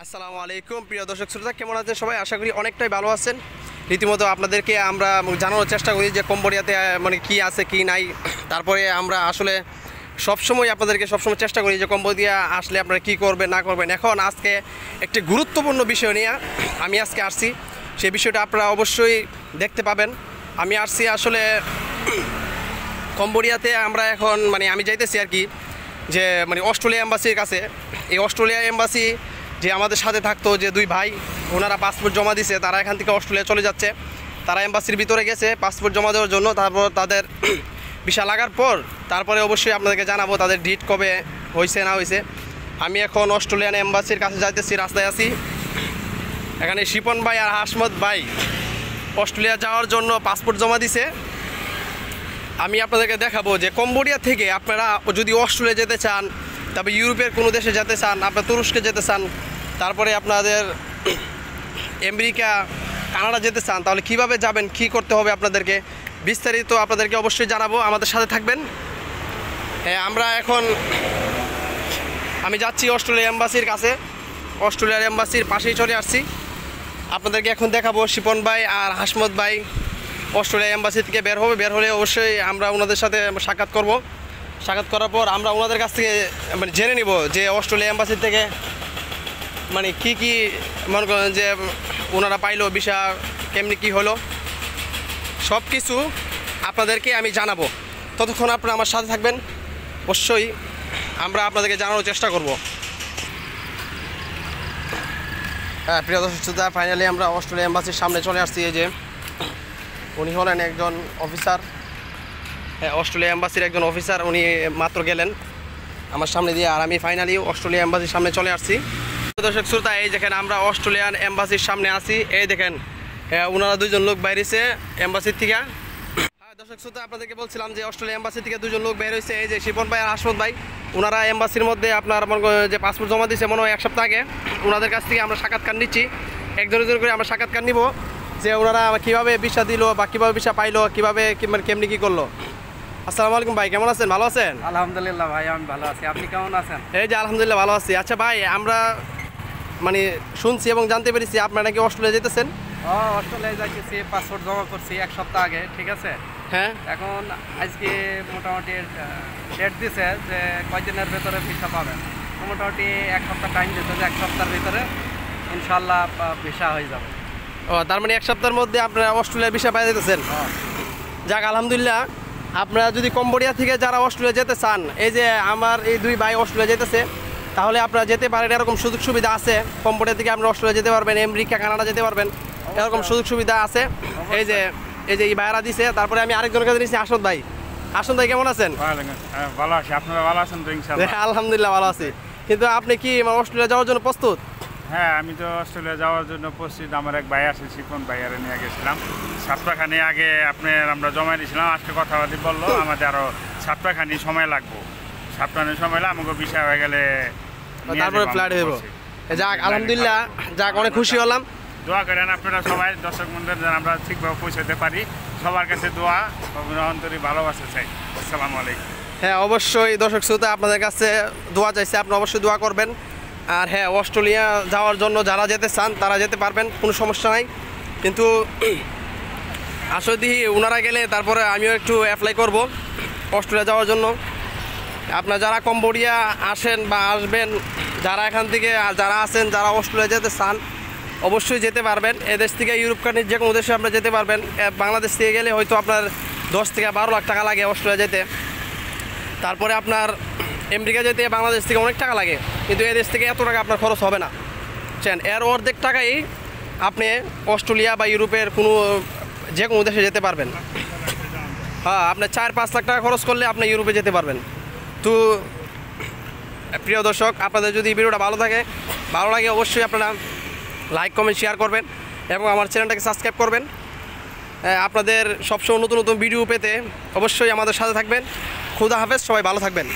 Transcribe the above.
আসসালামু আলাইকুম প্রিয় দর্শক শ্রোতা, কেমন আছেন সবাই? আশা করি অনেকটাই ভালো আছেন। রীতিমতো আপনাদেরকে আমরা জানানোর চেষ্টা করি যে কম্বোডিয়াতে মানে কি আছে কি নাই। তারপরে আমরা আসলে সবসময় আপনাদেরকে সবসময় চেষ্টা করি যে কম্বোডিয়া আসলে আপনারা কী করবেন না করবেন। এখন আজকে একটি গুরুত্বপূর্ণ বিষয় নিয়ে আমি আজকে আসছি, সেই বিষয়টা আপনারা অবশ্যই দেখতে পাবেন। আমি আসছি আসলে কম্বোডিয়াতে। আমরা এখন মানে আমি যাইতেছি আর কি যে মানে অস্ট্রেলিয়া এম্বাসির কাছে। এই অস্ট্রেলিয়া এম্বাসি যে আমাদের সাথে থাকতো, যে দুই ভাই, ওনারা পাসপোর্ট জমা দিছে, তারা এখান থেকে অস্ট্রেলিয়া চলে যাচ্ছে। তারা এম্বাসির ভিতরে গেছে পাসপোর্ট জমা দেওয়ার জন্য। তারপর তাদের ভিসা লাগার পর তারপরে অবশ্যই আপনাদেরকে জানাবো তাদের ডেট কবে হয়েছে না হয়েছে। আমি এখন অস্ট্রেলিয়ান এম্বাসির কাছে যাইতেছি, রাস্তায় আছি। এখানে শিপন ভাই আর হাসমত ভাই অস্ট্রেলিয়া যাওয়ার জন্য পাসপোর্ট জমা দিছে। আমি আপনাদেরকে দেখাবো যে কম্বোডিয়া থেকে আপনারা যদি অস্ট্রেলিয়া যেতে চান, তবে ইউরোপের কোনো দেশে যেতে চান, আপনার তুরস্কে যেতে চান, তারপরে আপনাদের আমেরিকা কানাডা যেতে চান, তাহলে কিভাবে যাবেন, কি করতে হবে আপনাদেরকে বিস্তারিত আপনাদেরকে অবশ্যই জানাবো। আমাদের সাথে থাকবেন। হ্যাঁ, আমি যাচ্ছি অস্ট্রেলিয়া এম্বাসির কাছে। অস্ট্রেলিয়ার এম্বাসির পাশেই চলে আসছি। আপনাদেরকে এখন দেখাবো শিপন ভাই আর হাসমত ভাই অস্ট্রেলিয়া এম্বাসি থেকে বের হবে। বের হলে অবশ্যই আমরা ওনাদের সাথে সাক্ষাৎ করব। সাক্ষাৎ করার পর আমরা ওনাদের কাছ থেকে মানে জেনে নিব যে অস্ট্রেলিয়া এম্বাসি থেকে মানে কি মনে করেন যে ওনারা পাইলো ভিসা, কেমনি কি হলো, সব কিছু আপনাদেরকে আমি জানাবো। ততক্ষণ আপনারা আমার সাথে থাকবেন। অবশ্যই আমরা আপনাদেরকে জানানোর চেষ্টা করব। হ্যাঁ প্রিয় দর্শক শ্রোতা, ফাইনালি আমরা অস্ট্রেলিয়া এম্বাসির সামনে চলে আসছি। এই যে উনি হলেন একজন অফিসার, অস্ট্রেলিয়া এম্বাসির একজন অফিসার। উনি মাত্র গেলেন আমার সামনে দিয়ে, আর আমি ফাইনালি অস্ট্রেলিয়া এম্বাসির সামনে চলে আসছি। দর্শক শ্রোতা, এই দেখেন আমরা অস্ট্রেলিয়ান এম্বাসির সামনে আছি। এই দেখেন ওনারা দুইজন লোক বাইরেছে এম্বাসির থেকে। হ্যাঁ দর্শক শ্রোতা, আপনাদেরকে বলছিলাম যে অস্ট্রেলিয়া এম্বাসি থেকে দুজন লোক বের হয়েছে। এই যে শিপন ভাই আর হাসমত ভাই, ওনারা এম্বাসির মধ্যে আপনার যে পাসপোর্ট জমা দিয়েছে মনে হয় এক সপ্তাহ আগে। ওনাদের কাছ থেকে আমরা সাক্ষাৎকার নিচ্ছি, একজন করে আমরা সাক্ষাৎকার নিব যে ওনারা কীভাবে ভিসা দিল বা কীভাবে ভিসা পাইলো, কীভাবে মানে কেমনি কী করলো। আসসালামু আলাইকুম ভাই, কেমন আছেন? ভালো আছেন? আলহামদুলিল্লাহ ভাই, আমি ভালো আছি। আপনি কেমন আছেন? এই যে আলহামদুলিল্লাহ ভালো আছি। আচ্ছা ভাই, আমরা মানে শুনছি এবং জানতে পেরেছি আপনারা নাকি অস্ট্রেলিয়া যেতেছেন। অস্ট্রেলিয়ায় যাইতেছি, পাসপোর্ট জমা করছি এক সপ্তাহ আগে, ঠিক আছে। হ্যাঁ, এখন আজকে মোটামুটি ডেট দিছে যে কয়দিনের ভেতরে ভিসা পাবেন। মোটামুটি এক সপ্তাহ টাইম দিতে, যে এক সপ্তাহের ভিতরে ইনশাল্লাহ ভিসা হয়ে যাবে। ও তার মানে এক সপ্তাহের মধ্যে আপনারা অস্ট্রেলিয়ার ভিসা পাই যেতেছেন। যাক আলহামদুলিল্লাহ। আপনারা যদি কম্বোডিয়া থেকে যারা অস্ট্রেলিয়া যেতে চান, এই যে আমার এই দুই ভাই অস্ট্রেলিয়া যেতেছে, তাহলে আপনারা যেতে পারেন। এরকম সুযোগ সুবিধা আছে। কম্বোডিয়া থেকে আপনারা অস্ট্রেলিয়া যেতে পারবেন, আমেরিকা কানাডা যেতে পারবেন, এরকম সুযোগ সুবিধা আছে। এই যে এই ভাইয়ারা দিছে। তারপরে আমি আরেকজনের কাছে নিচ্ছি, হাসমত ভাই। হাসমত ভাই কেমন আছেন? ভালো আছি, আপনারা ভালো আছেন তো? ইনশাআল্লাহ আলহামদুলিল্লাহ ভালো আছি। কিন্তু আপনি কি অস্ট্রেলিয়া যাওয়ার জন্য প্রস্তুত? হ্যাঁ, আমি তো অস্ট্রেলিয়া যাওয়ার জন্য প্রস্তুত। আমার এক ভাই আছে শিপন ভাইয়ারে নিয়ে গেছিলাম সপ্তাহখানি আগে। আমরা জমা দিয়েছিলাম, আজকে কথাবার্তি বললো আমাদের আরও সপ্তাহখানি সময় লাগবো। সপ্তাহখানি সময় হলে আমাকে ভিসা হয়ে গেলে তারপরে ফ্লাইট হইব। যাক আলহামদুলিল্লাহ, যাক অনেক খুশি হলাম। দোয়া করেন আপনারা সবাই, দর্শক বন্ধুদের, যেন আমরা ঠিকভাবে পৌঁছাতে পারি। সবার কাছে দোয়া, অন্তরে ভালোবাসা চাই। আসসালামু আলাইকুম। হ্যাঁ অবশ্যই দর্শক শ্রোতা, আপনাদের কাছে দোয়া চাইছে, আপনারা অবশ্যই দোয়া করবেন। আর হ্যাঁ, অস্ট্রেলিয়া যাওয়ার জন্য যারা যেতে চান তারা যেতে পারবেন, কোনো সমস্যা নাই। কিন্তু আসলে দেখি ওনারা গেলে তারপরে আমিও একটু অ্যাপ্লাই করব অস্ট্রেলিয়া যাওয়ার জন্য। আপনারা যারা কম্বোডিয়া আসেন বা আসবেন, যারা এখান থেকে যারা আছেন, যারা অস্ট্রেলিয়া যেতে চান, অবশ্যই যেতে পারবেন। এদেশ থেকে ইউরোপ কান্ট্রি যে কোনো দেশে আপনারা যেতে পারবেন। বাংলাদেশ থেকে গেলে হয়তো আপনার 10 থেকে 12 লাখ টাকা লাগে অস্ট্রেলিয়া যেতে। তারপরে আপনার আমেরিকা যেতে বাংলাদেশ থেকে অনেক টাকা লাগে, কিন্তু এদেশ থেকে এত টাকা আপনার খরচ হবে না, বুঝছেন। এর অর্ধেক টাকাই আপনি অস্ট্রেলিয়া বা ইউরোপের যে কোনো দেশে যেতে পারবেন। হ্যাঁ, আপনার 4-5 লাখ টাকা খরচ করলে আপনি ইউরোপে যেতে পারবেন। তো প্রিয় দর্শক, আপনাদের যদি ভিডিওটা ভালো লাগে অবশ্যই আপনারা লাইক কমেন্ট শেয়ার করবেন এবং আমার চ্যানেলটাকে সাবস্ক্রাইব করবেন। আপনাদের সবসময় নতুন নতুন ভিডিও পেতে অবশ্যই আমাদের সাথে থাকবেন। খুদা হাফেজ, সবাই ভালো থাকবেন।